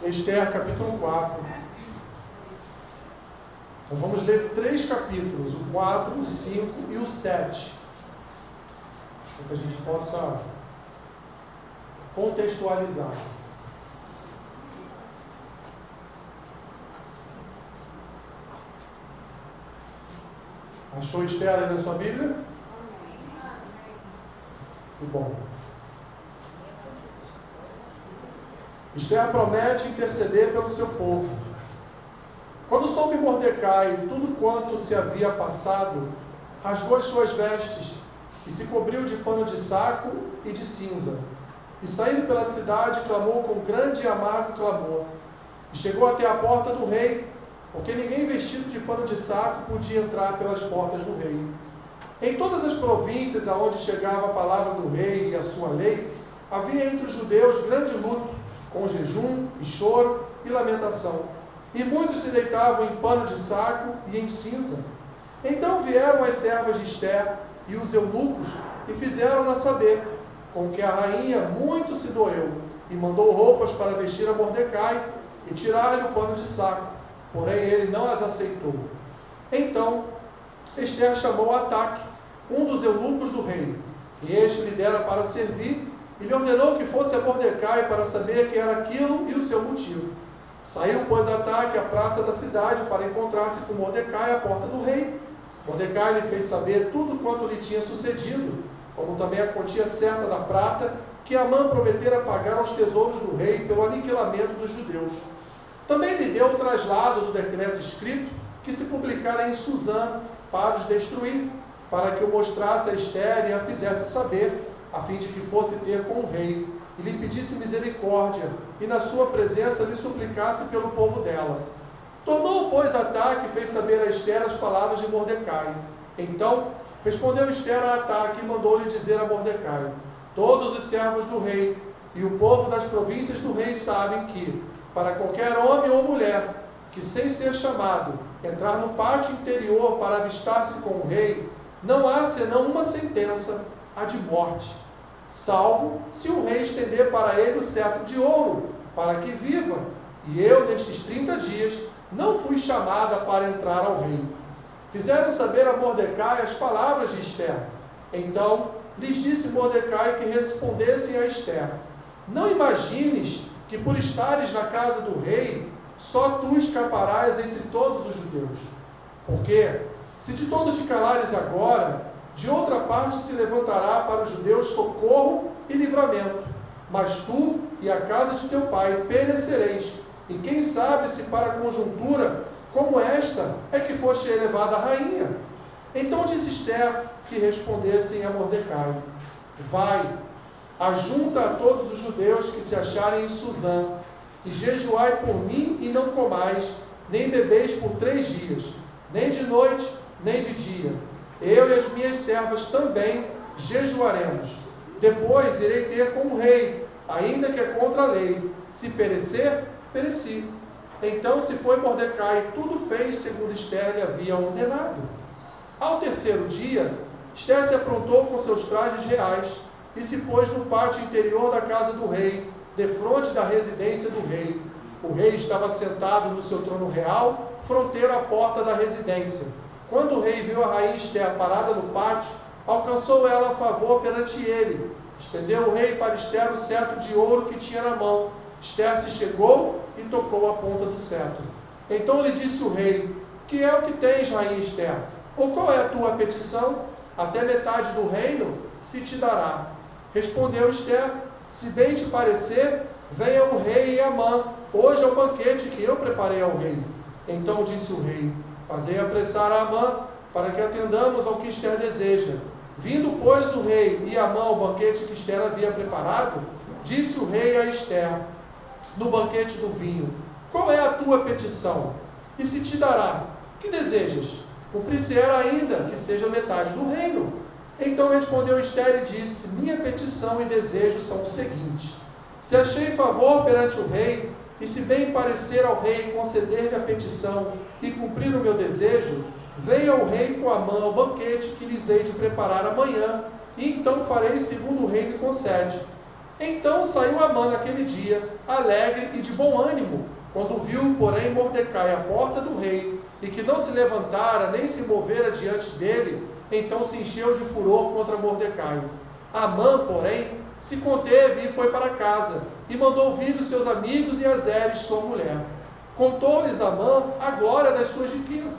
Esther, capítulo 4. Nós vamos ler 3 capítulos, o 4, o 5 e o 7, para que a gente possa contextualizar. Achou Esther aí na sua Bíblia? Que bom. Esther promete interceder pelo seu povo. Quando soube Mordecai tudo quanto se havia passado, rasgou as suas vestes e se cobriu de pano de saco e de cinza. E saindo pela cidade, clamou com grande e amargo clamor. E chegou até a porta do rei, porque ninguém vestido de pano de saco podia entrar pelas portas do rei. Em todas as províncias aonde chegava a palavra do rei e a sua lei, havia entre os judeus grande luto, com jejum e choro e lamentação. E muitos se deitavam em pano de saco e em cinza. Então vieram as servas de Esther e os eunucos e fizeram-na saber, com que a rainha muito se doeu, e mandou roupas para vestir a Mordecai e tirar-lhe o pano de saco, porém ele não as aceitou. Então Esther chamou Ataque, um dos eunucos do rei, que este lhe dera para servir, e lhe ordenou que fosse a Mordecai para saber que era aquilo e o seu motivo. Saiu, pois, Ataque à praça da cidade para encontrar-se com Mordecai à porta do rei. Mordecai lhe fez saber tudo quanto lhe tinha sucedido, como também a quantia certa da prata que Amã prometera pagar aos tesouros do rei pelo aniquilamento dos judeus. Também lhe deu o traslado do decreto escrito que se publicara em Suzã para os destruir, para que o mostrasse a Esther e a fizesse saber, a fim de que fosse ter com o rei, e lhe pedisse misericórdia, e na sua presença lhe suplicasse pelo povo dela. Tornou, pois, Ataque e fez saber a Esther as palavras de Mordecai. Então respondeu Esther a Ataque e mandou-lhe dizer a Mordecai: todos os servos do rei e o povo das províncias do rei sabem que, para qualquer homem ou mulher que, sem ser chamado, entrar no pátio interior para avistar-se com o rei, não há senão uma sentença, a de morte, salvo se o rei estender para ele o cetro de ouro, para que viva. E eu, nestes 30 dias, não fui chamada para entrar ao rei. Fizeram saber a Mordecai as palavras de Esther. Então lhes disse Mordecai que respondessem a Esther: não imagines que por estares na casa do rei, só tu escaparás entre todos os judeus. Porque, se de todo te calares agora, de outra parte se levantará para os judeus socorro e livramento. Mas tu e a casa de teu pai perecereis. E quem sabe se para conjuntura como esta é que foste elevada a rainha. Então disse Esther que respondessem a Mordecai: vai, ajunta a todos os judeus que se acharem em Suzã, e jejuai por mim e não comais, nem bebeis por 3 dias, nem de noite, nem de dia. Eu e as minhas servas também jejuaremos. Depois irei ter com o rei, ainda que é contra a lei. Se perecer, pereci. Então se foi Mordecai, tudo fez segundo Esther lhe havia ordenado. Ao 3º dia, Esther se aprontou com seus trajes reais e se pôs no pátio interior da casa do rei, defronte da residência do rei. O rei estava sentado no seu trono real, fronteiro à porta da residência. Quando o rei viu a rainha Esther parada no pátio, alcançou ela a favor perante ele. Estendeu o rei para Esther o cetro de ouro que tinha na mão. Esther se chegou e tocou a ponta do cetro. Então lhe disse o rei: que é o que tens, rainha Esther? Ou qual é a tua petição? Até metade do reino se te dará. Respondeu Esther: se bem te parecer, venha o rei e Amã, hoje ao banquete que eu preparei ao rei. Então disse o rei: fazei apressar a Amã, para que atendamos ao que Esther deseja. Vindo, pois, o rei e Amã ao banquete que Esther havia preparado, disse o rei a Esther, no banquete do vinho: qual é a tua petição? E se te dará, que desejas? Cumprir-se-á ainda que seja metade do reino. Então respondeu Esther e disse: minha petição e desejo são os seguintes: se achei favor perante o rei, e se bem parecer ao rei conceder-me a petição e cumprir o meu desejo, venha o rei com Amã ao banquete que lhes hei de preparar amanhã, e então farei segundo o rei me concede. Então saiu Amã naquele dia, alegre e de bom ânimo, quando viu, porém, Mordecai à porta do rei, e que não se levantara nem se movera diante dele, então se encheu de furor contra Mordecai. Amã, porém, se conteve e foi para casa, e mandou vir os seus amigos e Azeres, sua mulher. Contou-lhes Amã a glória das suas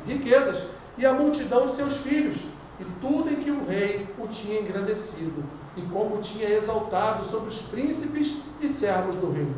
riquezas e a multidão de seus filhos, e tudo em que o rei o tinha engrandecido, e como o tinha exaltado sobre os príncipes e servos do rei.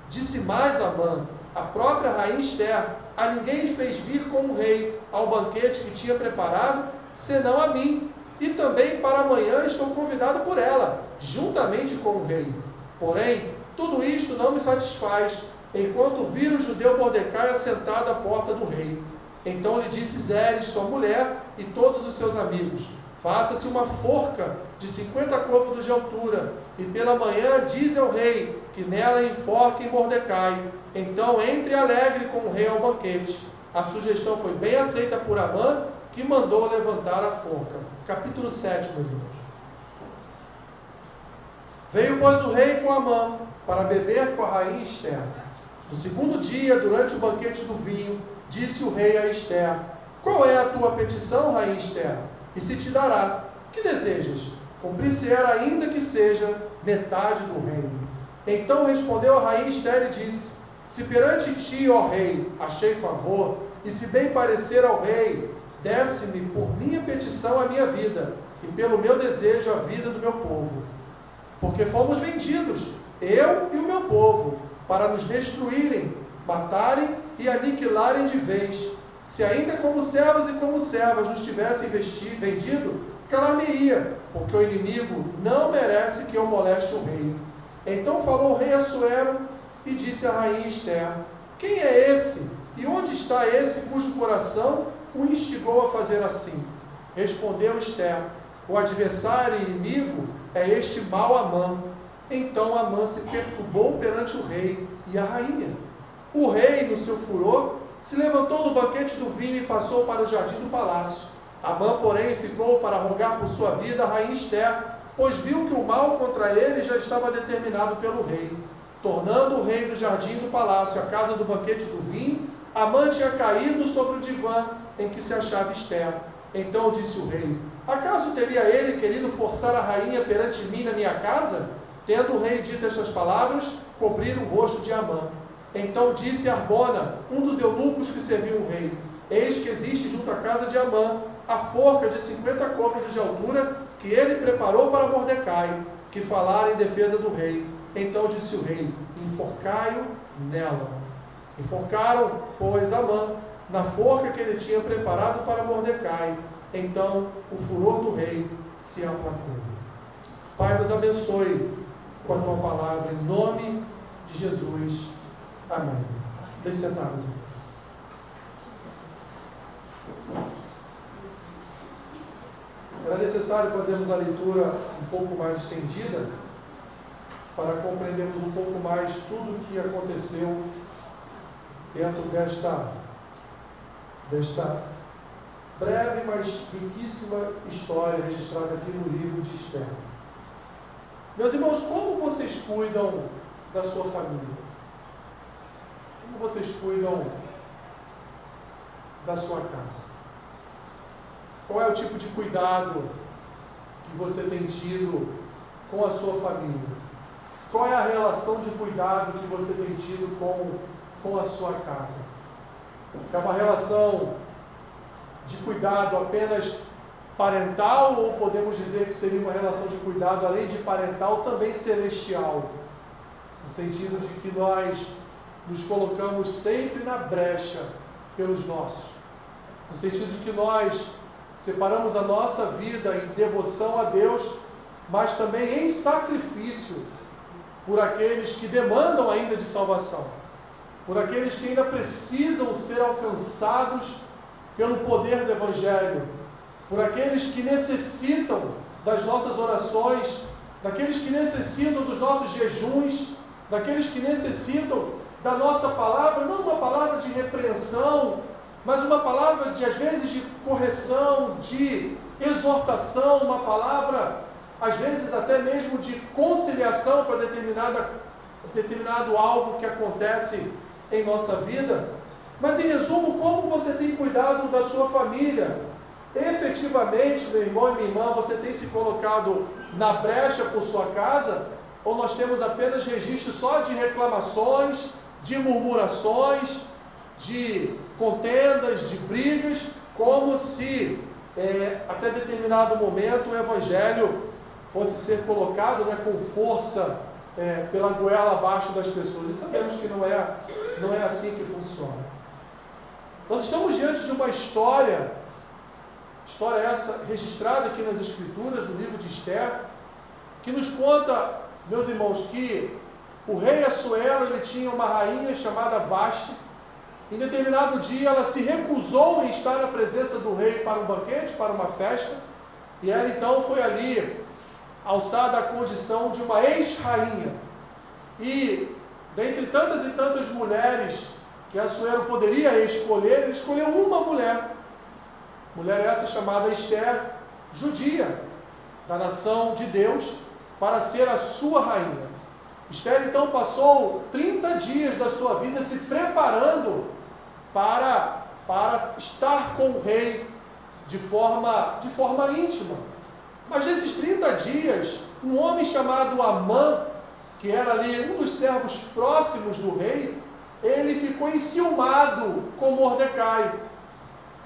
Disse mais Amã: a própria rainha Ester a ninguém fez vir com o rei ao banquete que tinha preparado, senão a mim, e também para amanhã estou convidado por ela, juntamente com o rei. Porém, tudo isto não me satisfaz, enquanto vir o judeu Mordecai assentado à porta do rei. Então lhe disse Zeres, sua mulher, e todos os seus amigos: faça-se uma forca de 50 côvados de altura, e pela manhã dize ao rei que nela enforquem Mordecai. Então entre alegre com o rei ao banquete. A sugestão foi bem aceita por Amã, que mandou levantar a forca. Capítulo 7, meus irmãos. Veio, pois, o rei com Amã para beber com a rainha Ester. No segundo dia, durante o banquete do vinho, disse o rei a Ester: qual é a tua petição, rainha Ester? E se te dará. Que desejas? Cumprir-se-á ainda que seja metade do reino. Então respondeu a rainha Ester e disse: se perante ti, ó rei, achei favor, e se bem parecer ao rei, desce-me por minha petição a minha vida, e pelo meu desejo a vida do meu povo. Porque fomos vendidos, eu e o meu povo, para nos destruírem, matarem e aniquilarem de vez. Se ainda como servos e como servas nos tivessem vendido, calar-me-ia, porque o inimigo não merece que eu moleste o rei. Então falou o rei Assuero e disse à rainha Ester: quem é esse? E onde está esse cujo coração o instigou a fazer assim? Respondeu Ester: o adversário e inimigo é este mau Amã. Então Amã se perturbou perante o rei e a rainha. O rei, no seu furor, se levantou do banquete do vinho e passou para o jardim do palácio. Amã, porém, ficou para rogar por sua vida a rainha Ester, pois viu que o mal contra ele já estava determinado pelo rei. Tornando o rei do jardim do palácio à casa do banquete do vinho, Amã tinha caído sobre o divã em que se achava Ester. Então disse o rei: acaso teria ele querido forçar a rainha perante mim na minha casa? Tendo o rei dito estas palavras, cobriram o rosto de Amã. Então disse Arbona, um dos eunucos que serviam o rei: eis que existe junto à casa de Amã a forca de 50 côvados de altura que ele preparou para Mordecai, que falara em defesa do rei. Então disse o rei: enforcai-o nela. Enforcaram, pois, Amã na forca que ele tinha preparado para Mordecai. Então o furor do rei se aplacou. Pai, nos abençoe com a tua palavra, em nome de Jesus. Amém. Deixe sentados. Era necessário fazermos a leitura um pouco mais estendida para compreendermos um pouco mais tudo o que aconteceu dentro desta breve, mas riquíssima história registrada aqui no livro de Ester. Meus irmãos, como vocês cuidam da sua família? Como vocês cuidam da sua casa? Qual é o tipo de cuidado que você tem tido com a sua família? Qual é a relação de cuidado que você tem tido com a sua casa? É uma relação de cuidado apenas parental, ou podemos dizer que seria uma relação de cuidado, além de parental, também celestial? No sentido de que nós nos colocamos sempre na brecha pelos nossos. No sentido de que nós separamos a nossa vida em devoção a Deus, mas também em sacrifício por aqueles que demandam ainda de salvação, por aqueles que ainda precisam ser alcançados pelo poder do Evangelho, por aqueles que necessitam das nossas orações, daqueles que necessitam dos nossos jejuns, daqueles que necessitam da nossa palavra, não uma palavra de repreensão, mas uma palavra de, às vezes, de correção, de exortação, uma palavra às vezes até mesmo de conciliação para determinado algo que acontece em nossa vida. Mas em resumo, como você tem cuidado da sua família? Efetivamente, meu irmão e minha irmã, você tem se colocado na brecha por sua casa? Ou nós temos apenas registro só de reclamações, de murmurações, de contendas, de brigas, como se até determinado momento o Evangelho fosse ser colocado, né, com força pela goela abaixo das pessoas. E sabemos que não é assim que funciona. Nós estamos diante de uma história essa registrada aqui nas Escrituras, no livro de Esther, que nos conta, meus irmãos, que o rei Assuero, ele tinha uma rainha chamada Vaste. Em determinado dia ela se recusou em estar na presença do rei para um banquete, para uma festa, e ela então foi ali alçada à condição de uma ex-rainha. E dentre tantas e tantas mulheres que Assuero poderia escolher, ele escolheu uma mulher essa chamada Esther, judia, da nação de Deus, para ser a sua rainha. Esther então passou 30 dias da sua vida se preparando para estar com o rei de forma íntima. Mas nesses 30 dias, um homem chamado Amã, que era ali um dos servos próximos do rei, ele ficou enciumado com Mordecai.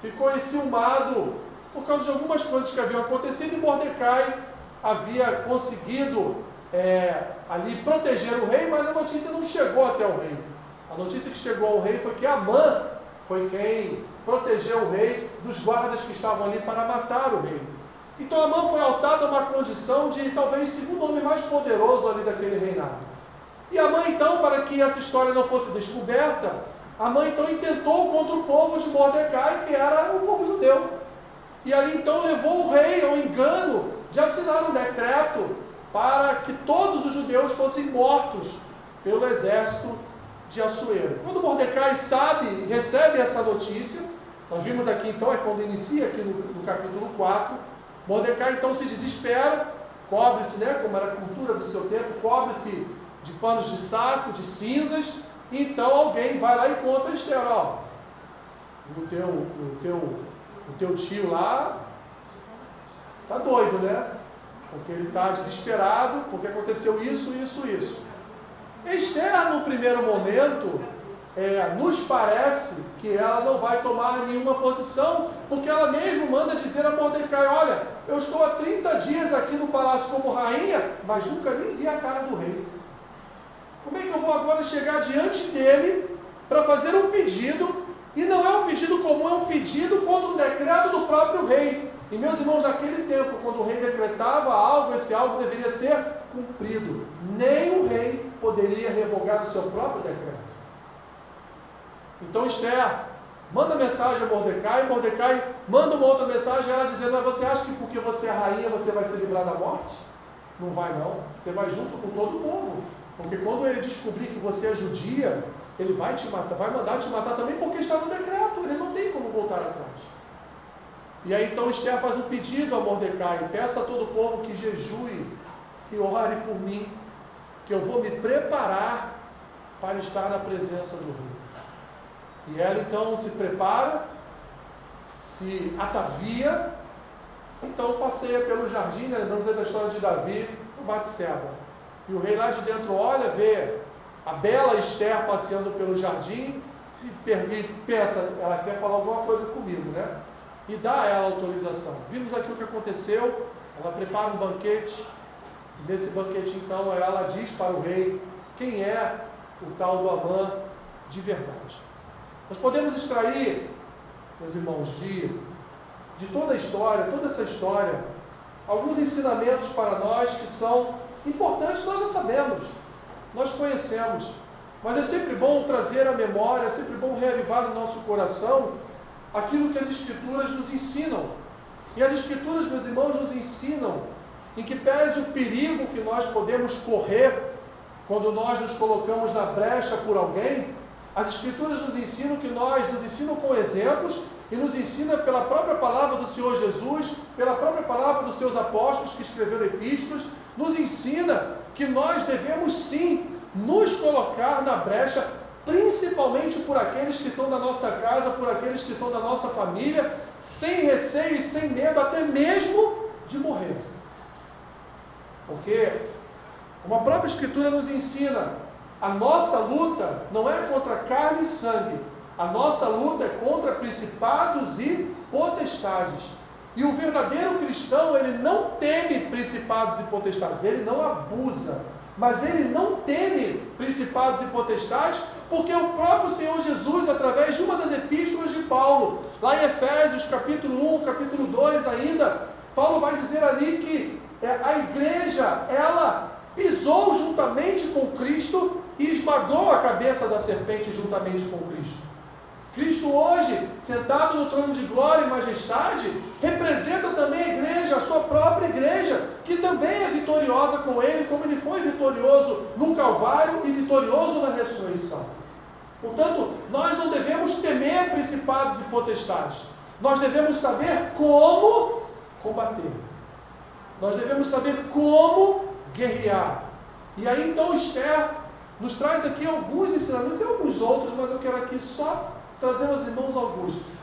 Ficou enciumado por causa de algumas coisas que haviam acontecido, e Mordecai havia conseguido ali proteger o rei, mas a notícia não chegou até o rei. A notícia que chegou ao rei foi que Amã foi quem protegeu o rei dos guardas que estavam ali para matar o rei. Então Amã foi alçado a uma condição de talvez segundo homem mais poderoso ali daquele reinado. E Amã então, para que essa história não fosse descoberta, Amã então intentou contra o povo de Mordecai, que era o povo judeu. E ali então levou o rei ao engano de assinar um decreto para que todos os judeus fossem mortos pelo exército de Assuero. Quando Mordecai recebe essa notícia, nós vimos aqui então, quando inicia aqui no capítulo 4, Mordecai então se desespera, cobre-se, como era a cultura do seu tempo, cobre-se de panos de saco, de cinzas, e então alguém vai lá e conta a Esther, o teu tio lá está doido, né? Porque ele está desesperado, porque aconteceu isso. Esther, no primeiro momento, nos parece que ela não vai tomar nenhuma posição, porque ela mesmo manda dizer a Mordecai: olha, eu estou há 30 dias aqui no palácio como rainha, mas nunca nem vi a cara do rei. Como é que eu vou agora chegar diante dele para fazer um pedido, e não é um pedido comum, é um pedido contra um decreto do próprio rei? E meus irmãos, naquele tempo, quando o rei decretava algo, esse algo deveria ser cumprido. Nem o rei poderia revogar o seu próprio decreto. Então Esther manda mensagem a Mordecai, Mordecai manda uma outra mensagem, ela dizendo: você acha que porque você é rainha você vai ser livrada da morte? Não vai não, você vai junto com todo o povo, porque quando ele descobrir que você é judia, ele vai te matar, vai mandar te matar também, porque está no decreto, ele não tem como voltar atrás. E aí então Esther faz um pedido a Mordecai: peça a todo o povo que jejue e ore por mim, que eu vou me preparar para estar na presença do rei. E ela então se prepara, se atavia, então passeia pelo jardim, lembramos aí da história de Davi com Batseba. E o rei lá de dentro olha, vê a bela Esther passeando pelo jardim e pensa: ela quer falar alguma coisa comigo, né? E dá a ela autorização. Vimos aqui o que aconteceu, ela prepara um banquete, e nesse banquete então ela diz para o rei quem é o tal do Amã de verdade. Nós podemos extrair, meus irmãos, de toda a história, toda essa história, alguns ensinamentos para nós que são importantes. Nós já sabemos, nós conhecemos, mas é sempre bom trazer à memória, é sempre bom reavivar no nosso coração aquilo que as Escrituras nos ensinam. E as Escrituras, meus irmãos, nos ensinam em que pese o perigo que nós podemos correr quando nós nos colocamos na brecha por alguém, As Escrituras nos ensinam nos ensinam com exemplos e nos ensina pela própria palavra do Senhor Jesus, pela própria palavra dos seus apóstolos que escreveram epístolas, nos ensina que nós devemos sim nos colocar na brecha, principalmente por aqueles que são da nossa casa, por aqueles que são da nossa família, sem receio e sem medo, até mesmo de morrer. Porque, como a própria Escritura nos ensina, a nossa luta não é contra carne e sangue, a nossa luta é contra principados e potestades. E o verdadeiro cristão, ele não teme principados e potestades, ele não abusa, mas ele não teme principados e potestades, porque o próprio Senhor Jesus, através de uma das epístolas de Paulo, lá em Efésios, capítulo 1, capítulo 2 ainda, Paulo vai dizer ali que a igreja, ela pisou juntamente com Cristo e esmagou a cabeça da serpente juntamente com Cristo. Cristo hoje, sentado no trono de glória e majestade, representa também a igreja, a sua própria igreja, que também é vitoriosa com ele, como ele foi vitorioso no Calvário e vitorioso na ressurreição. Portanto, nós não devemos temer principados e potestades. Nós devemos saber como combater. Nós devemos saber como guerrear. E aí então Esther nos traz aqui alguns ensinamentos, tem alguns outros, mas eu quero aqui só trazer aos irmãos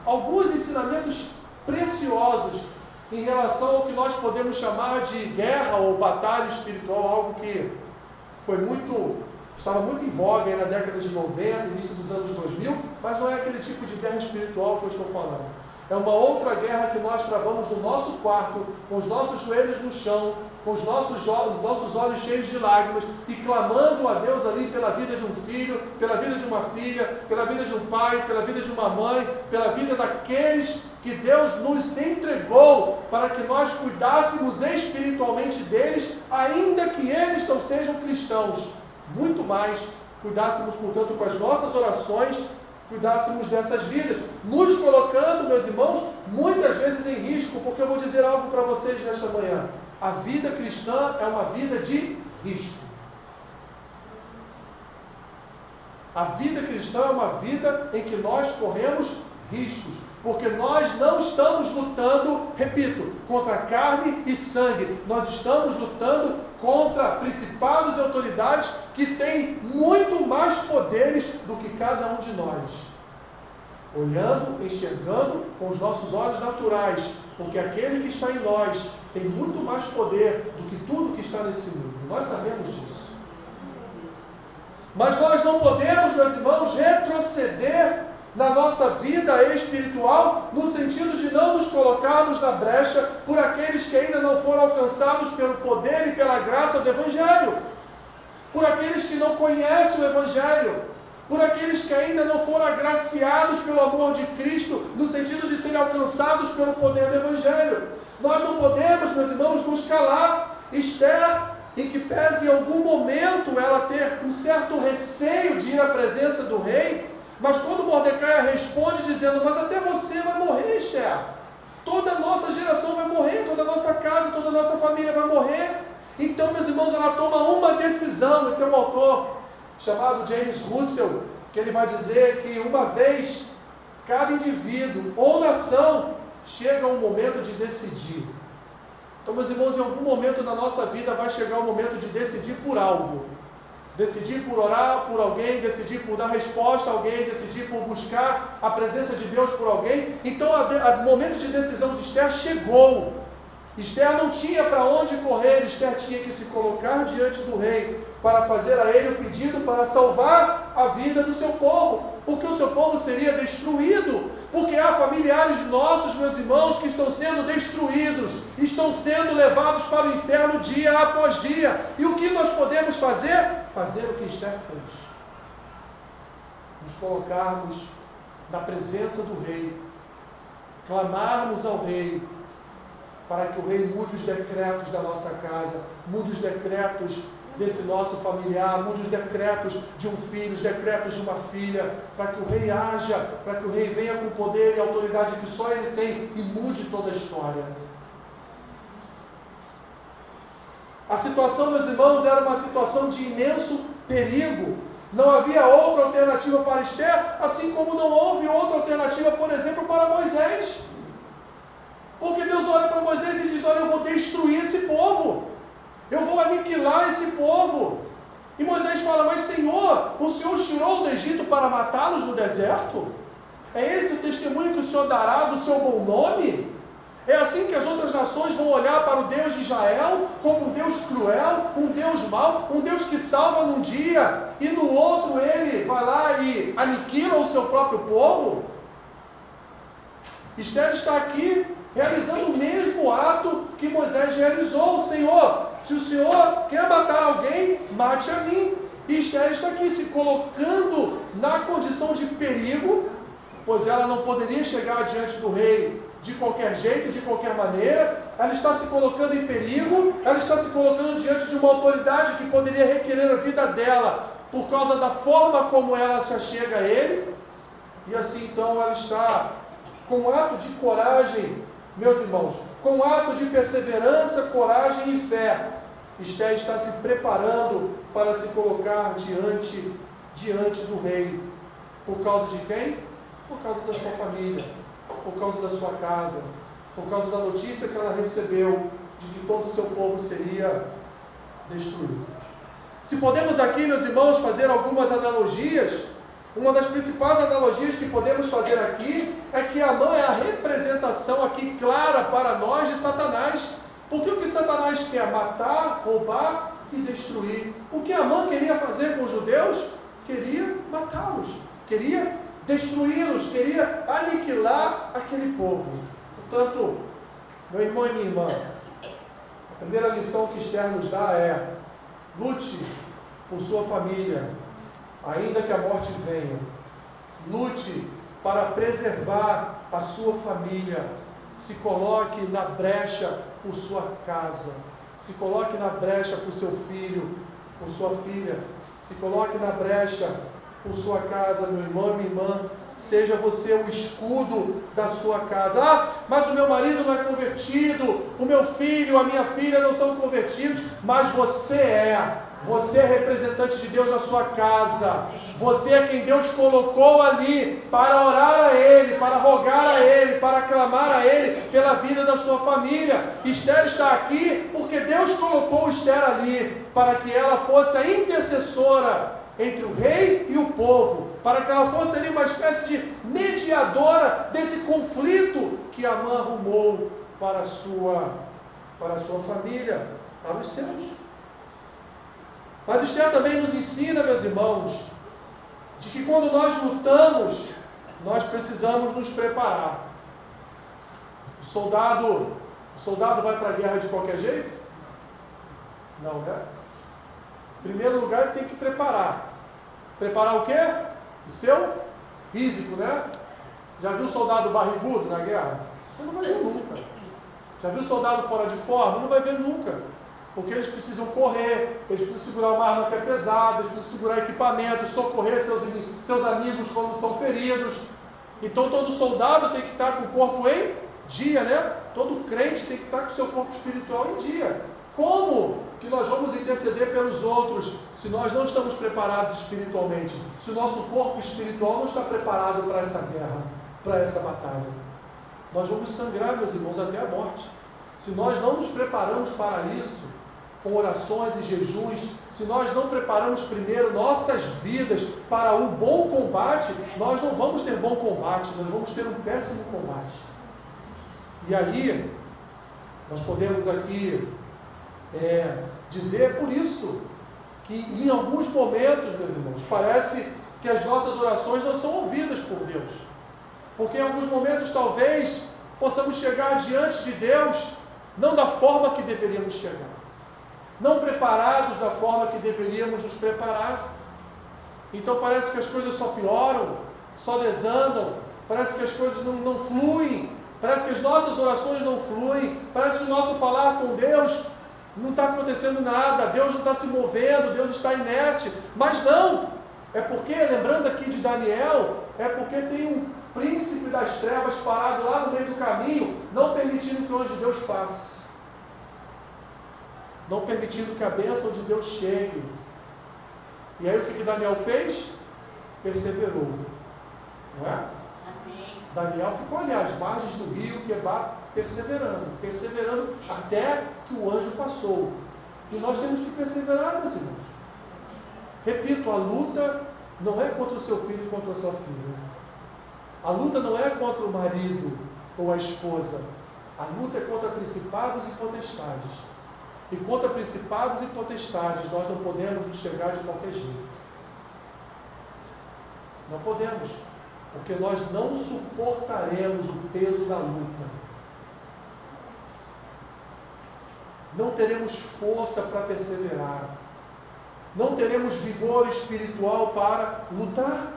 alguns ensinamentos preciosos em relação ao que nós podemos chamar de guerra ou batalha espiritual, algo que estava muito em voga aí na década de 90, início dos anos 2000, mas não é aquele tipo de guerra espiritual que eu estou falando. É uma outra guerra que nós travamos no nosso quarto, com os nossos joelhos no chão, com os nossos olhos cheios de lágrimas e clamando a Deus ali pela vida de um filho, pela vida de uma filha, pela vida de um pai, pela vida de uma mãe, pela vida daqueles que Deus nos entregou para que nós cuidássemos espiritualmente deles, ainda que eles não sejam cristãos. Muito mais, cuidássemos, portanto, com as nossas orações, cuidássemos dessas vidas, nos colocando, meus irmãos, muitas vezes em risco, porque eu vou dizer algo para vocês nesta manhã. A vida cristã é uma vida de risco. A vida cristã é uma vida em que nós corremos riscos, porque nós não estamos lutando, repito, contra carne e sangue, nós estamos lutando contra principados e autoridades que têm muito mais poderes do que cada um de nós. Olhando, enxergando com os nossos olhos naturais, porque aquele que está em nós tem muito mais poder do que tudo que está nesse mundo. Nós sabemos disso. Mas nós não podemos, meus irmãos, retroceder na nossa vida espiritual, no sentido de não nos colocarmos na brecha por aqueles que ainda não foram alcançados pelo poder e pela graça do Evangelho, por aqueles que não conhecem o Evangelho, por aqueles que ainda não foram agraciados pelo amor de Cristo, no sentido de serem alcançados pelo poder do Evangelho. Nós não podemos, meus irmãos, nos calar. Esther, em que pese em algum momento ela ter um certo receio de ir à presença do rei, mas quando Mordecai responde dizendo, mas até você vai morrer, Esther. Toda a nossa geração vai morrer, toda a nossa casa, toda a nossa família vai morrer. Então, meus irmãos, ela toma uma decisão. E tem um autor chamado James Russell, que ele vai dizer que uma vez cada indivíduo ou nação chega um momento de decidir. Então, meus irmãos, em algum momento da nossa vida vai chegar o momento de decidir por algo. Decidir por orar por alguém, decidir por dar resposta a alguém, decidir por buscar a presença de Deus por alguém. Então, o momento de decisão de Esther chegou. Esther não tinha para onde correr, Esther tinha que se colocar diante do rei para fazer a ele o pedido para salvar a vida do seu povo, porque o seu povo seria destruído, porque há familiares nossos, meus irmãos, que estão sendo destruídos, estão sendo levados para o inferno dia após dia. E o que nós podemos fazer? Fazer o que Esther fez. Nos colocarmos na presença do rei, clamarmos ao rei, para que o rei mude os decretos da nossa casa, mude os decretos desse nosso familiar, mude os decretos de um filho, os decretos de uma filha, para que o rei haja, para que o rei venha com poder e autoridade que só ele tem e mude toda a história. A situação, meus irmãos, era uma situação de imenso perigo. Não havia outra alternativa para Esther, assim como não houve outra alternativa, por exemplo, para Moisés. Porque Deus olha para Moisés e diz: olha, eu vou destruir esse povo, eu vou aniquilar esse povo. E Moisés fala: mas Senhor, o Senhor os tirou do Egito para matá-los no deserto? É esse o testemunho que o Senhor dará do seu bom nome? É assim que as outras nações vão olhar para o Deus de Israel como um Deus cruel, um Deus mau, um Deus que salva num dia e no outro ele vai lá e aniquila o seu próprio povo? Esther está aqui realizando o mesmo ato que Moisés realizou. Senhor, se o Senhor quer matar alguém, mate a mim. E Esther está aqui se colocando na condição de perigo, pois ela não poderia chegar diante do rei de qualquer jeito, de qualquer maneira. Ela está se colocando em perigo, ela está se colocando diante de uma autoridade que poderia requerer a vida dela por causa da forma como ela se achega a ele. E assim então ela está com um ato de coragem, meus irmãos, com um ato de perseverança, coragem e fé. Esther está se preparando para se colocar diante do rei. Por causa de quem? Por causa da sua família, por causa da sua casa, por causa da notícia que ela recebeu de que todo o seu povo seria destruído. Se podemos aqui, meus irmãos, fazer algumas analogias, uma das principais analogias que podemos fazer aqui é que Amã é a representação aqui clara para nós de Satanás. Porque o que Satanás quer? Matar, roubar e destruir. O que Amã queria fazer com os judeus? Queria matá-los, queria destruí-los, queria aniquilar aquele povo. Portanto, meu irmão e minha irmã, a primeira lição que Esther nos dá é: lute por sua família, ainda que a morte venha. Lute para preservar a sua família. Se coloque na brecha por sua casa. Se coloque na brecha por seu filho, por sua filha. Se coloque na brecha por sua casa, meu irmão e minha irmã. Seja você o escudo da sua casa. Ah, mas o meu marido não é convertido, o meu filho, a minha filha não são convertidos. Mas você é. Você é representante de Deus na sua casa. Você é quem Deus colocou ali para orar a Ele, para rogar a Ele, para clamar a Ele pela vida da sua família. Esther está aqui porque Deus colocou Esther ali para que ela fosse a intercessora entre o rei e o povo, para que ela fosse ali uma espécie de mediadora desse conflito que Amã arrumou para a sua família, para os seus. Mas Esther também nos ensina, meus irmãos, de que quando nós lutamos, nós precisamos nos preparar. O soldado vai para a guerra de qualquer jeito? Não, né? Em primeiro lugar, ele tem que preparar. Preparar o quê? O seu físico, né? Já viu soldado barrigudo na guerra? Você não vai ver nunca. Já viu soldado fora de forma? Não vai ver nunca. Porque eles precisam correr, eles precisam segurar uma arma que é pesada, eles precisam segurar equipamento, socorrer seus amigos quando são feridos. Então todo soldado tem que estar com o corpo em dia, né? Todo crente tem que estar com o seu corpo espiritual em dia. Como que nós vamos interceder pelos outros se nós não estamos preparados espiritualmente? Se o nosso corpo espiritual não está preparado para essa guerra, para essa batalha? Nós vamos sangrar, meus irmãos, até a morte. Se nós não nos preparamos para isso, com orações e jejuns, se nós não preparamos primeiro nossas vidas para o bom combate, nós não vamos ter bom combate, nós vamos ter um péssimo combate. E aí, nós podemos aqui dizer por isso, que em alguns momentos, meus irmãos, parece que as nossas orações não são ouvidas por Deus. Porque em alguns momentos, talvez, possamos chegar diante de Deus não da forma que deveríamos chegar. Não preparados da forma que deveríamos nos preparar. Então parece que as coisas só pioram, só desandam, parece que as coisas não fluem, parece que as nossas orações não fluem, parece que o nosso falar com Deus não está acontecendo nada, Deus não está se movendo, Deus está inerte. Mas não, é porque, lembrando aqui de Daniel, é porque tem um príncipe das trevas parado lá no meio do caminho, não permitindo que o anjo de Deus passe, não permitindo que a bênção de Deus chegue. E aí o que Daniel fez? Perseverou. Não é? Amém. Daniel ficou ali às margens do rio Quebar, perseverando até que o anjo passou. E nós temos que perseverar, meus irmãos. Repito, a luta não é contra o seu filho e contra a sua filha. A luta não é contra o marido ou a esposa. A luta é contra principados e potestades. E contra principados e potestades nós não podemos nos chegar de qualquer jeito. Não podemos. Porque nós não suportaremos o peso da luta. Não teremos força para perseverar. Não teremos vigor espiritual para lutar.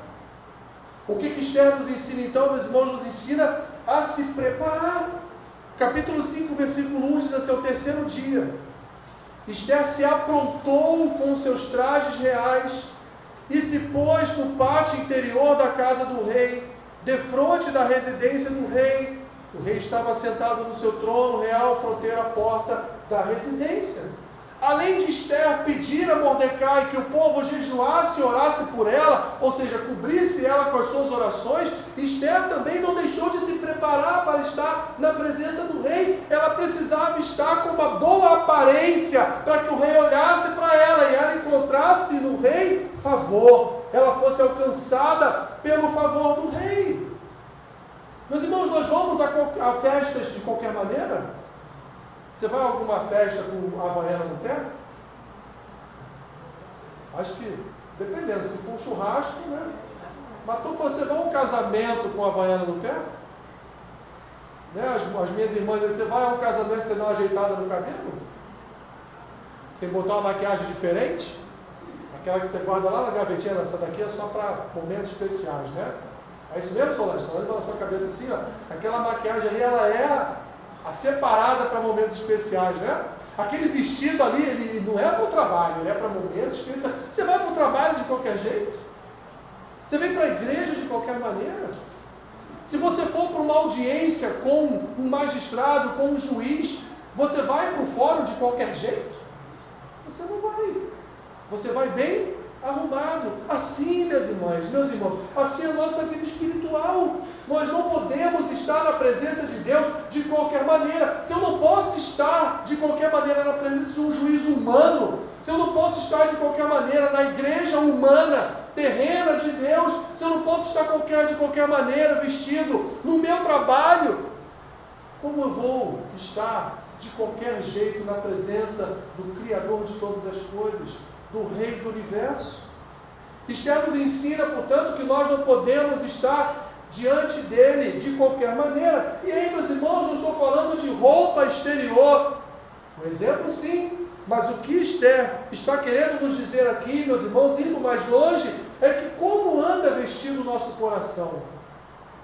O que Esther nos ensina então, meus irmãos? Nos ensina a se preparar. Capítulo 5, versículo 1 diz assim: ao terceiro dia, Esther se aprontou com seus trajes reais e se pôs no pátio interior da casa do rei, defronte da residência do rei. O rei estava sentado no seu trono real, fronteira à porta da residência. Além de Esther pedir a Mordecai que o povo jejuasse e orasse por ela, ou seja, cobrisse ela com as suas orações, Esther também não deixou de se preparar para estar na presença do rei. Ela precisava estar com uma boa aparência para que o rei olhasse para ela e ela encontrasse no rei favor. Ela fosse alcançada pelo favor do rei. Meus irmãos, nós vamos a festas de qualquer maneira? Você vai a alguma festa com a havaiana no pé? Acho que, dependendo, se for um churrasco, né? Mas você vai a um casamento com a havaiana no pé? Né? As minhas irmãs, você vai a um casamento sem dar uma ajeitada no cabelo? Sem botar uma maquiagem diferente? Aquela que você guarda lá na gavetinha, essa daqui é só para momentos especiais, né? É isso mesmo, Solange? Solange vai na sua cabeça assim, ó. Aquela maquiagem ali, ela é a separada para momentos especiais, né? Aquele vestido ali, ele não é para o trabalho, ele é para momentos especiais. Você vai para o trabalho de qualquer jeito? Você vem para a igreja de qualquer maneira? Se você for para uma audiência com um magistrado, com um juiz, você vai para o fórum de qualquer jeito? Você não vai. Você vai bem arrumado. Assim, minhas irmãs, meus irmãos, assim é a nossa vida espiritual. Nós não podemos estar na presença de Deus de qualquer maneira. Se eu não posso estar de qualquer maneira na presença de um juiz humano, se eu não posso estar de qualquer maneira na igreja humana, terrena de Deus, se eu não posso estar de qualquer maneira vestido no meu trabalho, como eu vou estar de qualquer jeito na presença do Criador de todas as coisas, do Rei do Universo? Esther nos ensina, portanto, que nós não podemos estar diante dele de qualquer maneira. E aí, meus irmãos, não estou falando de roupa exterior. Um exemplo, sim. Mas o que Esther está querendo nos dizer aqui, meus irmãos, indo mais longe, é que como anda vestido o nosso coração?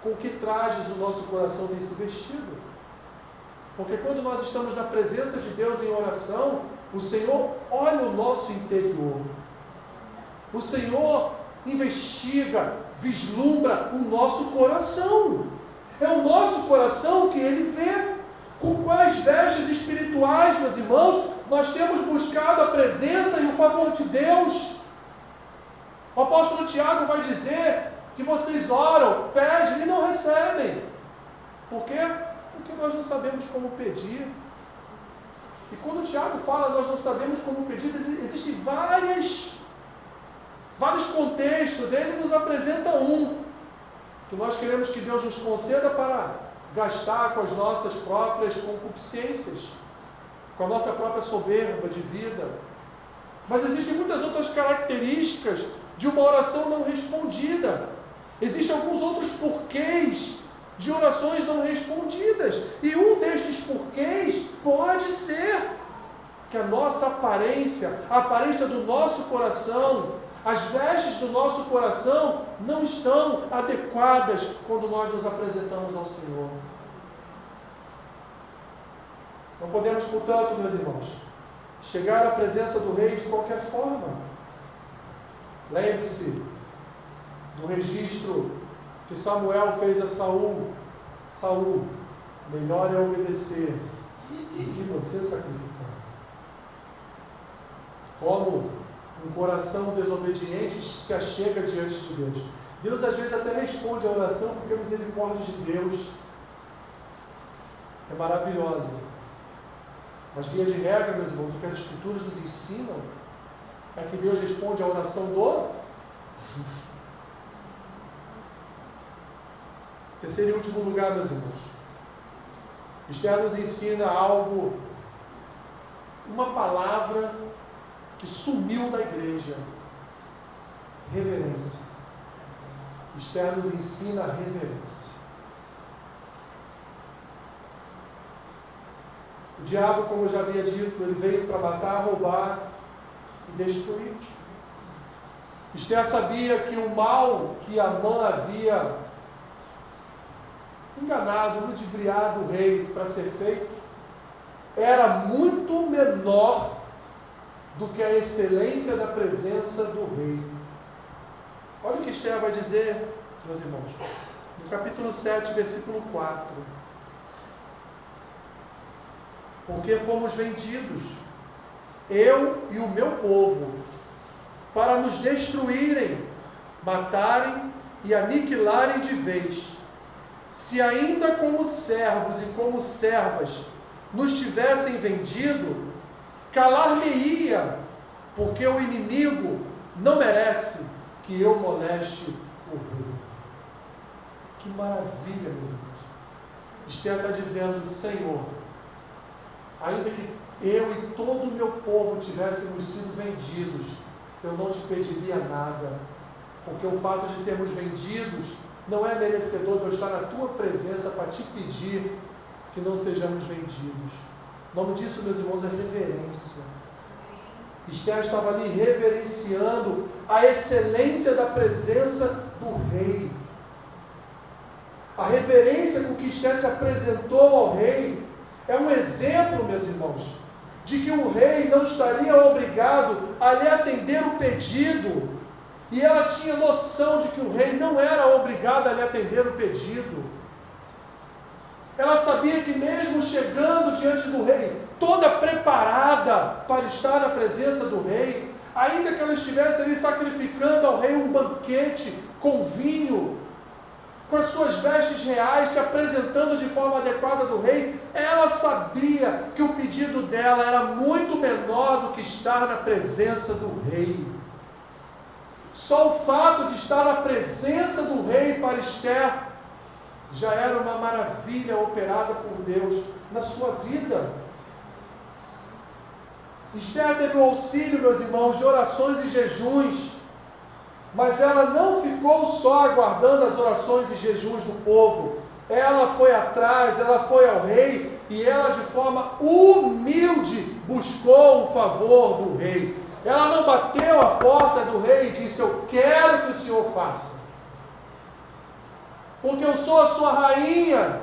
Com que trajes o nosso coração tem se vestido? Porque quando nós estamos na presença de Deus em oração, o Senhor olha o nosso interior. O Senhor investiga, vislumbra o nosso coração. É o nosso coração que Ele vê. Com quais vestes espirituais, meus irmãos, nós temos buscado a presença e o favor de Deus. O apóstolo Tiago vai dizer que vocês oram, pedem e não recebem. Por quê? Porque nós não sabemos como pedir. E quando o Tiago fala, nós não sabemos como pedir, existem vários contextos. Ele nos apresenta um, que nós queremos que Deus nos conceda para gastar com as nossas próprias concupiscências, com a nossa própria soberba de vida. Mas existem muitas outras características de uma oração não respondida. Existem alguns outros porquês de orações não respondidas. E um destes porquês pode ser que a nossa aparência, a aparência do nosso coração, as vestes do nosso coração não estão adequadas quando nós nos apresentamos ao Senhor. Não podemos, portanto, meus irmãos, chegar à presença do Rei de qualquer forma. Lembre-se do registro que Samuel fez a Saul. Saul, melhor é obedecer do que você sacrificar. Como Um coração desobediente se achega diante de Deus. Deus às vezes até responde a oração porque a misericórdia de Deus é maravilhosa. Mas via de regra, meus irmãos, o que as Escrituras nos ensinam é que Deus responde à oração do justo. Terceiro e último lugar, meus irmãos. Esther nos ensina algo, uma palavra que sumiu da igreja. Reverência. Esther nos ensina a reverência. O diabo, como eu já havia dito, ele veio para matar, roubar e destruir. Esther sabia que o mal que Amã havia enganado, ludibriado o rei para ser feito, era muito menor do que a excelência da presença do rei. Olha o que Esther vai dizer, meus irmãos, no capítulo 7, versículo 4. Porque fomos vendidos, eu e o meu povo, para nos destruírem, matarem e aniquilarem de vez. Se ainda como servos e como servas nos tivessem vendido, calar-me-ia, porque o inimigo não merece que eu moleste o rei. Que maravilha, meus irmãos. Esther está dizendo: Senhor, ainda que eu e todo o meu povo tivéssemos sido vendidos, eu não te pediria nada, porque o fato de sermos vendidos não é merecedor de eu estar na tua presença para te pedir que não sejamos vendidos. O nome disso, meus irmãos, é reverência. Esther estava ali reverenciando a excelência da presença do rei. A reverência com que Esther se apresentou ao rei é um exemplo, meus irmãos, de que o rei não estaria obrigado a lhe atender o pedido. E ela tinha noção de que o rei não era obrigado a lhe atender o pedido. Ela sabia que mesmo chegando diante do rei, toda preparada para estar na presença do rei, ainda que ela estivesse ali sacrificando ao rei um banquete com vinho, com as suas vestes reais, se apresentando de forma adequada do rei, ela sabia que o pedido dela era muito menor do que estar na presença do rei. Só o fato de estar na presença do rei para Esther já era uma maravilha operada por Deus na sua vida. Esther teve o auxílio, meus irmãos, de orações e jejuns, mas ela não ficou só aguardando as orações e jejuns do povo. Ela foi atrás, ela foi ao rei e ela de forma humilde buscou o favor do rei. Ela não bateu a porta do rei e disse: eu quero que o senhor faça, porque eu sou a sua rainha,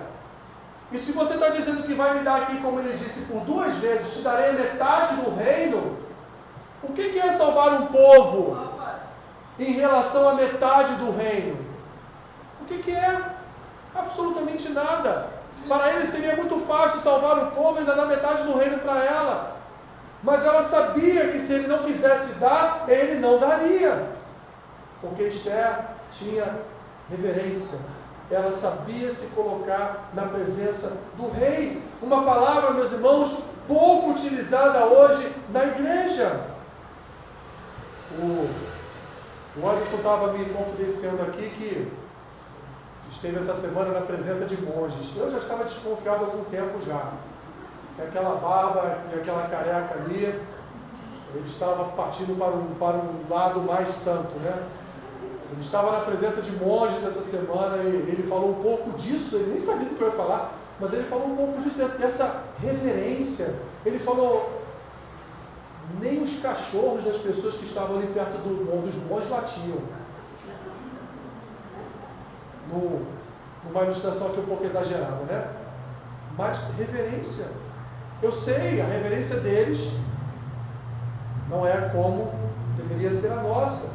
e se você está dizendo que vai me dar aqui, como ele disse, por 2 vezes, te darei metade do reino, o que é salvar um povo em relação à metade do reino? O que é? Absolutamente nada. Para ele seria muito fácil salvar o povo e ainda dar metade do reino para ela. Mas ela sabia que se ele não quisesse dar, ele não daria. Porque Esther tinha reverência. Ela sabia se colocar na presença do rei. Uma palavra, meus irmãos, pouco utilizada hoje na igreja. O Anderson estava me confidenciando aqui que esteve essa semana na presença de monges. Eu já estava desconfiado há algum tempo já. Que aquela barba e aquela careca ali, ele estava partindo para um lado mais santo, né? Ele estava na presença de monges essa semana e ele falou um pouco disso, ele nem sabia do que eu ia falar, mas ele falou um pouco disso, dessa reverência. Ele falou: nem os cachorros das pessoas que estavam ali perto dos monges latiam. Numa ilustração aqui um pouco exagerada, né? Mas reverência. Eu sei, a reverência deles não é como deveria ser a nossa.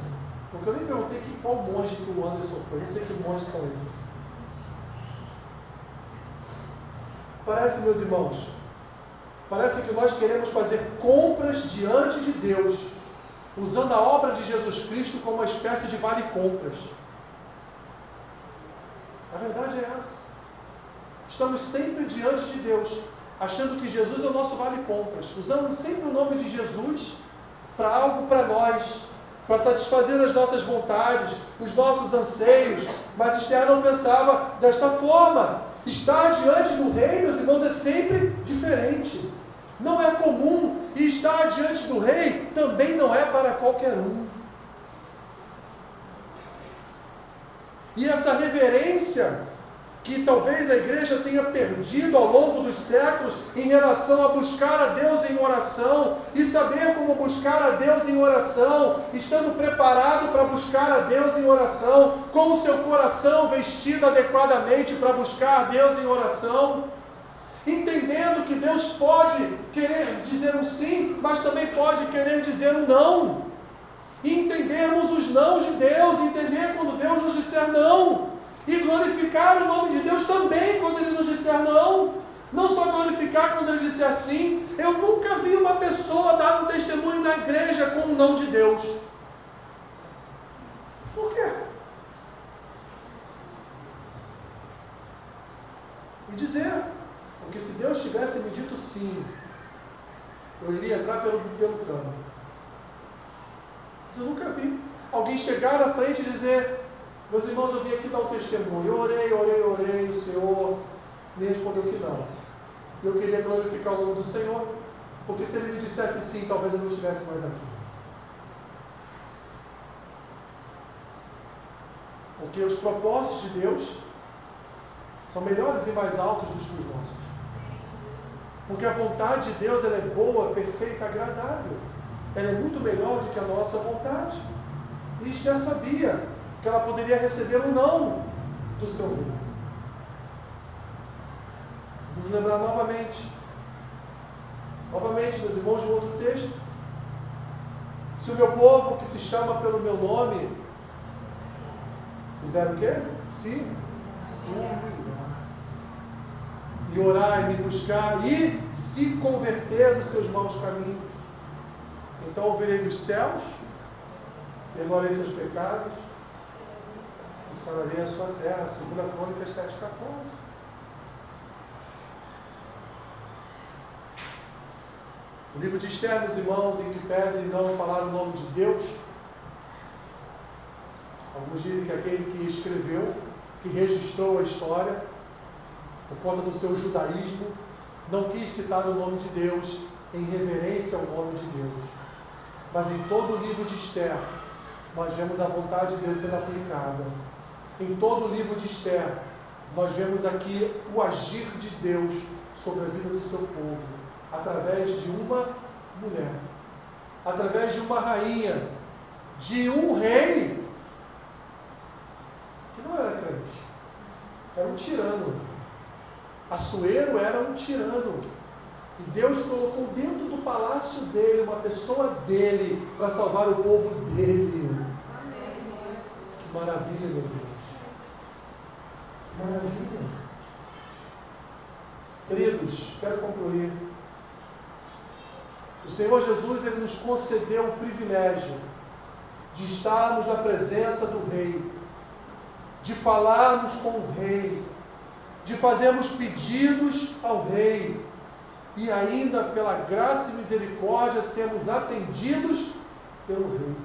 Porque eu nem perguntei qual monge que o Anderson foi, nem sei que monges são esses. Parece, meus irmãos, parece que nós queremos fazer compras diante de Deus, usando a obra de Jesus Cristo como uma espécie de vale-compras. A verdade é essa. Estamos sempre diante de Deus, achando que Jesus é o nosso vale-compras, usando sempre o nome de Jesus para algo para nós, para satisfazer as nossas vontades, os nossos anseios. Mas Esther não pensava desta forma. Estar diante do rei, meus irmãos, é sempre diferente. Não é comum, e estar diante do rei também não é para qualquer um. E essa reverência que talvez a igreja tenha perdido ao longo dos séculos em relação a buscar a Deus em oração e saber como buscar a Deus em oração, estando preparado para buscar a Deus em oração, com o seu coração vestido adequadamente para buscar a Deus em oração, entendendo que Deus pode querer dizer um sim, mas também pode querer dizer um não, e entendermos os nãos de Deus, entender quando Deus nos disser não, e glorificar o nome de Deus também quando Ele nos disser não. Não só glorificar quando Ele disser sim. Eu nunca vi uma pessoa dar um testemunho na igreja com o não de Deus. Por quê? E dizer, porque se Deus tivesse me dito sim, eu iria entrar pelo cano. Mas eu nunca vi alguém chegar na frente e dizer: meus irmãos, eu vim aqui dar um testemunho. Eu orei, o Senhor me respondeu que não. Eu queria glorificar o nome do Senhor, porque se Ele me dissesse sim, talvez eu não estivesse mais aqui. Porque os propósitos de Deus são melhores e mais altos do que os nossos. Porque a vontade de Deus, ela é boa, perfeita, agradável. Ela é muito melhor do que a nossa vontade. E Esther sabia que ela poderia receber um não do seu rei. Vamos lembrar novamente, meus irmãos, de um outro texto. Se o meu povo, que se chama pelo meu nome, fizer o quê? Se humilhar, e orar e me buscar, e se converter dos seus maus caminhos, então ouvirei dos céus, perdoarei seus pecados, e sararei a sua terra. 2 Crônicas 7,14. O livro de Esther, meus irmãos, em que pese não falar o nome de Deus, alguns dizem que aquele que escreveu, que registrou a história, por conta do seu judaísmo, não quis citar o nome de Deus em reverência ao nome de Deus. Mas em todo o livro de Esther, nós vemos a vontade de Deus sendo aplicada. Em todo o livro de Esther, nós vemos aqui o agir de Deus sobre a vida do seu povo, através de uma mulher, através de uma rainha, de um rei, que não era crente, era um tirano. Assuero era um tirano. E Deus colocou dentro do palácio dele uma pessoa dele para salvar o povo dele. Que maravilha, meus irmãos. Maravilha. Queridos, quero concluir. O Senhor Jesus, Ele nos concedeu o privilégio de estarmos na presença do Rei, de falarmos com o Rei, de fazermos pedidos ao Rei, e ainda pela graça e misericórdia sermos atendidos pelo Rei.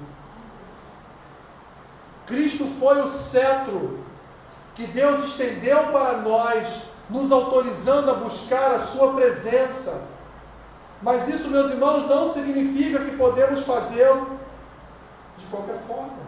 Cristo foi o cetro que Deus estendeu para nós, nos autorizando a buscar a sua presença. Mas isso, meus irmãos, não significa que podemos fazê-lo de qualquer forma.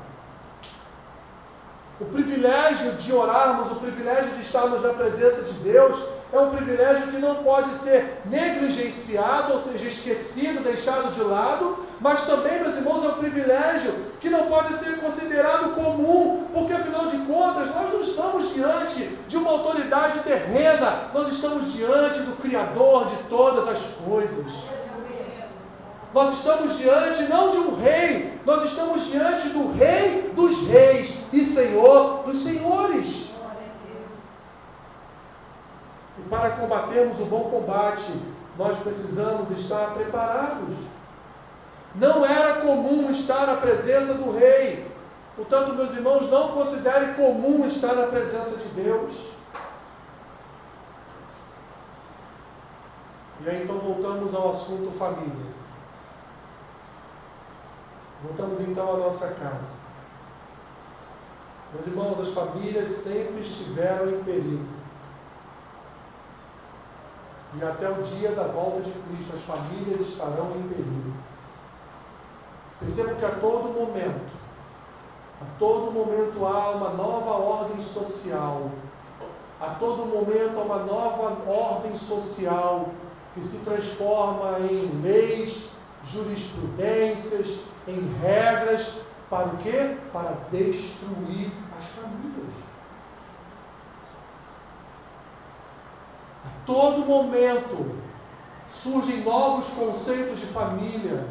O privilégio de orarmos, o privilégio de estarmos na presença de Deus, é um privilégio que não pode ser negligenciado, ou seja, esquecido, deixado de lado, mas também, meus irmãos, é um privilégio que não pode ser considerado comum, porque afinal de contas, nós não estamos diante de uma autoridade terrena, nós estamos diante do Criador de todas as coisas. Nós estamos diante não de um rei, nós estamos diante do Rei dos reis e Senhor dos senhores. E para combatermos o bom combate, nós precisamos estar preparados. Não era comum estar na presença do rei. Portanto, meus irmãos, não considere comum estar na presença de Deus. E aí então voltamos ao assunto família. Voltamos então à nossa casa. Meus irmãos, as famílias sempre estiveram em perigo. E até o dia da volta de Cristo, as famílias estarão em perigo. Percebo que a todo momento há uma nova ordem social. A todo momento há uma nova ordem social que se transforma em leis, jurisprudências, em regras, para o quê? Para destruir as famílias. A todo momento surgem novos conceitos de família.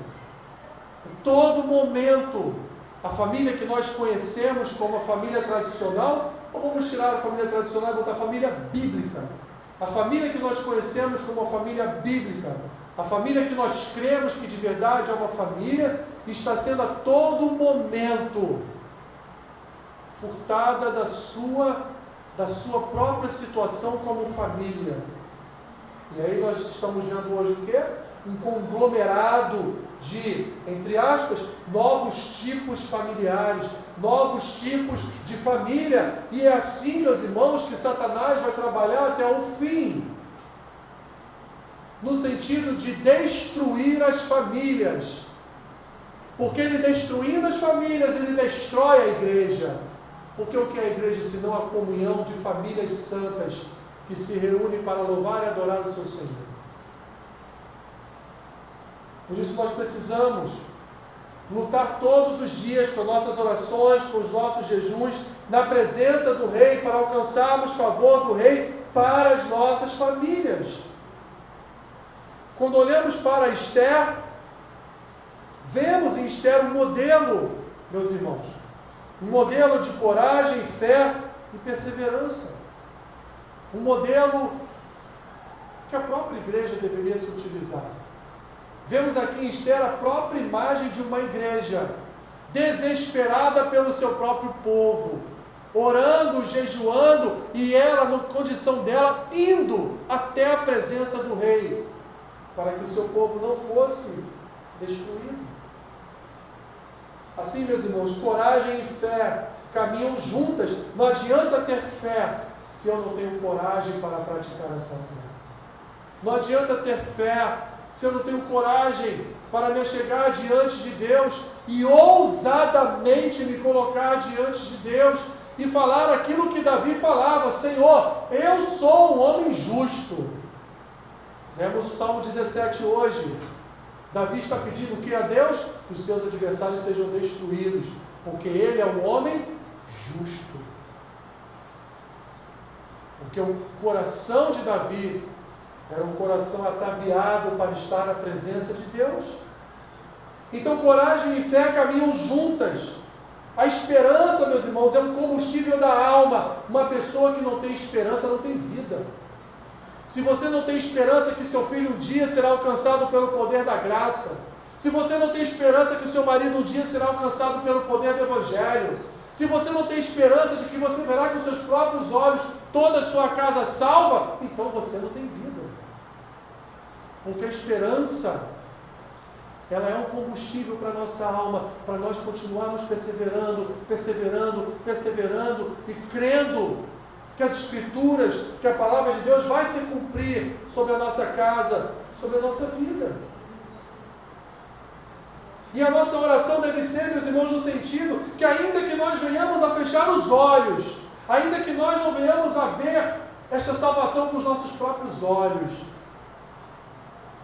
A todo momento, a família que nós conhecemos como a família tradicional, ou vamos tirar a família tradicional e botar a família bíblica. A família que nós conhecemos como a família bíblica, a família que nós cremos que de verdade é uma família, está sendo a todo momento furtada da sua própria situação como família. E aí nós estamos vendo hoje o quê? Um conglomerado de, entre aspas, novos tipos familiares, novos tipos de família. E é assim, meus irmãos, que Satanás vai trabalhar até o fim, no sentido de destruir as famílias. Porque ele destruindo as famílias, ele destrói a igreja. Porque o que é a igreja senão a comunhão de famílias santas que se reúnem para louvar e adorar o seu Senhor? Por isso nós precisamos lutar todos os dias com nossas orações, com os nossos jejuns, na presença do Rei, para alcançarmos favor do Rei para as nossas famílias. Quando olhamos para Esther, vemos em Esther um modelo, meus irmãos, um modelo de coragem, fé e perseverança. Um modelo que a própria igreja deveria se utilizar. Vemos aqui em Esther a própria imagem de uma igreja desesperada pelo seu próprio povo, orando, jejuando, e ela, na condição dela, indo até a presença do rei, para que o seu povo não fosse destruído. Assim, meus irmãos, coragem e fé caminham juntas. Não adianta ter fé se eu não tenho coragem para praticar essa fé. Não adianta ter fé se eu não tenho coragem para me chegar diante de Deus e ousadamente me colocar diante de Deus e falar aquilo que Davi falava: Senhor, eu sou um homem justo. Lemos o Salmo 17 hoje. Davi está pedindo o que a Deus? Que os seus adversários sejam destruídos, porque ele é um homem justo. Porque o coração de Davi era um coração ataviado para estar na presença de Deus. Então, coragem e fé caminham juntas. A esperança, meus irmãos, é um combustível da alma. Uma pessoa que não tem esperança não tem vida. Se você não tem esperança que seu filho um dia será alcançado pelo poder da graça, se você não tem esperança que seu marido um dia será alcançado pelo poder do Evangelho, se você não tem esperança de que você verá com seus próprios olhos toda a sua casa salva, então você não tem vida. Porque a esperança, ela é um combustível para a nossa alma, para nós continuarmos perseverando e crendo que as Escrituras, que a Palavra de Deus vai se cumprir sobre a nossa casa, sobre a nossa vida. E a nossa oração deve ser, meus irmãos, no sentido que ainda que nós venhamos a fechar os olhos, ainda que nós não venhamos a ver esta salvação com os nossos próprios olhos,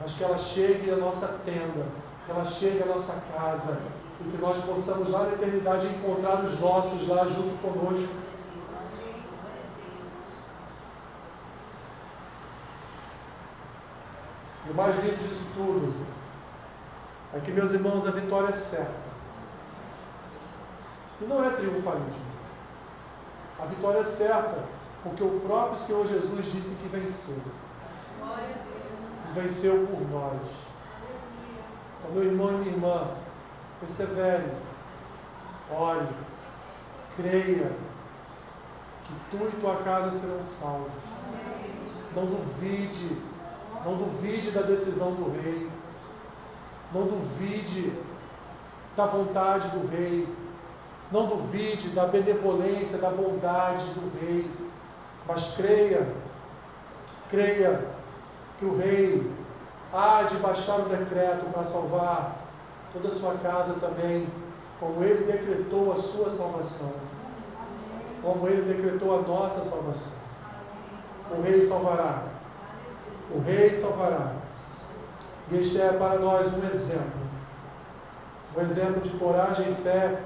mas que ela chegue à nossa tenda, que ela chegue à nossa casa, e que nós possamos lá na eternidade encontrar os nossos lá junto conosco. E o mais lindo disso tudo é que, meus irmãos, a vitória é certa. E não é triunfalismo. A vitória é certa, porque o próprio Senhor Jesus disse que venceu. E venceu por nós. Então, meu irmão e minha irmã, persevere, ore, creia que tu e tua casa serão salvos. Não duvide da decisão do rei, não duvide da vontade do rei, não duvide da benevolência, da bondade do rei, mas creia que o rei há de baixar o decreto para salvar toda a sua casa também, como ele decretou a sua salvação, como ele decretou a nossa salvação. O rei salvará, o rei salvará. E este é para nós um exemplo de coragem, fé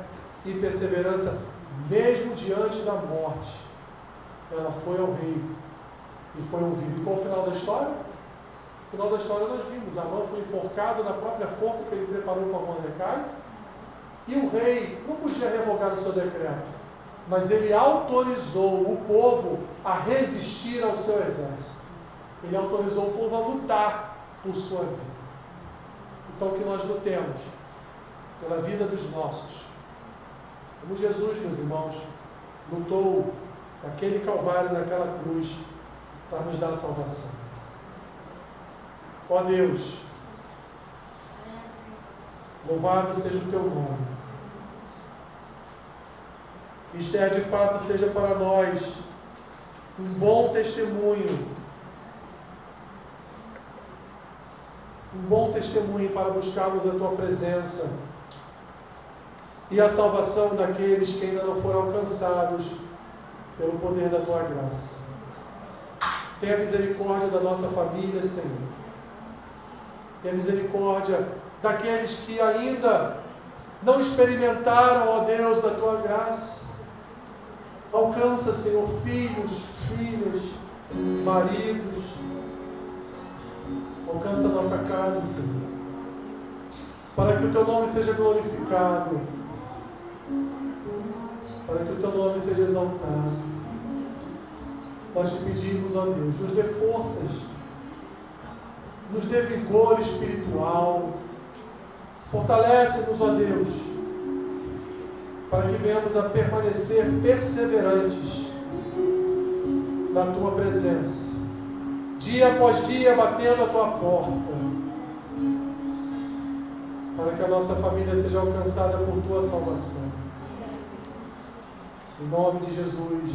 e perseverança, mesmo diante da morte. Ela foi ao rei e foi ouvido. E qual o final da história? No final da história nós vimos, Amã foi enforcado na própria forca que ele preparou para Mordecai, e o rei não podia revogar o seu decreto, mas ele autorizou o povo a resistir ao seu exército. Ele autorizou o povo a lutar por sua vida. Então que nós lutemos pela vida dos nossos, como Jesus, meus irmãos, lutou naquele calvário, naquela cruz, para nos dar a salvação. Ó Deus, louvado seja o teu nome. Que Esther de fato seja para nós um bom testemunho para buscarmos a tua presença e a salvação daqueles que ainda não foram alcançados pelo poder da tua graça. Tenha misericórdia da nossa família, Senhor. Tenha misericórdia daqueles que ainda não experimentaram, ó Deus, da tua graça. Alcança, Senhor, filhos, filhas, maridos. Alcança a nossa casa, Senhor, para que o teu nome seja glorificado, para que o teu nome seja exaltado. Nós te pedimos, ó Deus, nos dê forças, nos dê vigor espiritual, fortalece-nos, ó Deus, para que venhamos a permanecer perseverantes na tua presença, dia após dia batendo a tua porta, para que a nossa família seja alcançada por tua salvação. Em nome de Jesus.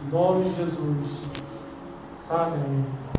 Em nome de Jesus. Amém.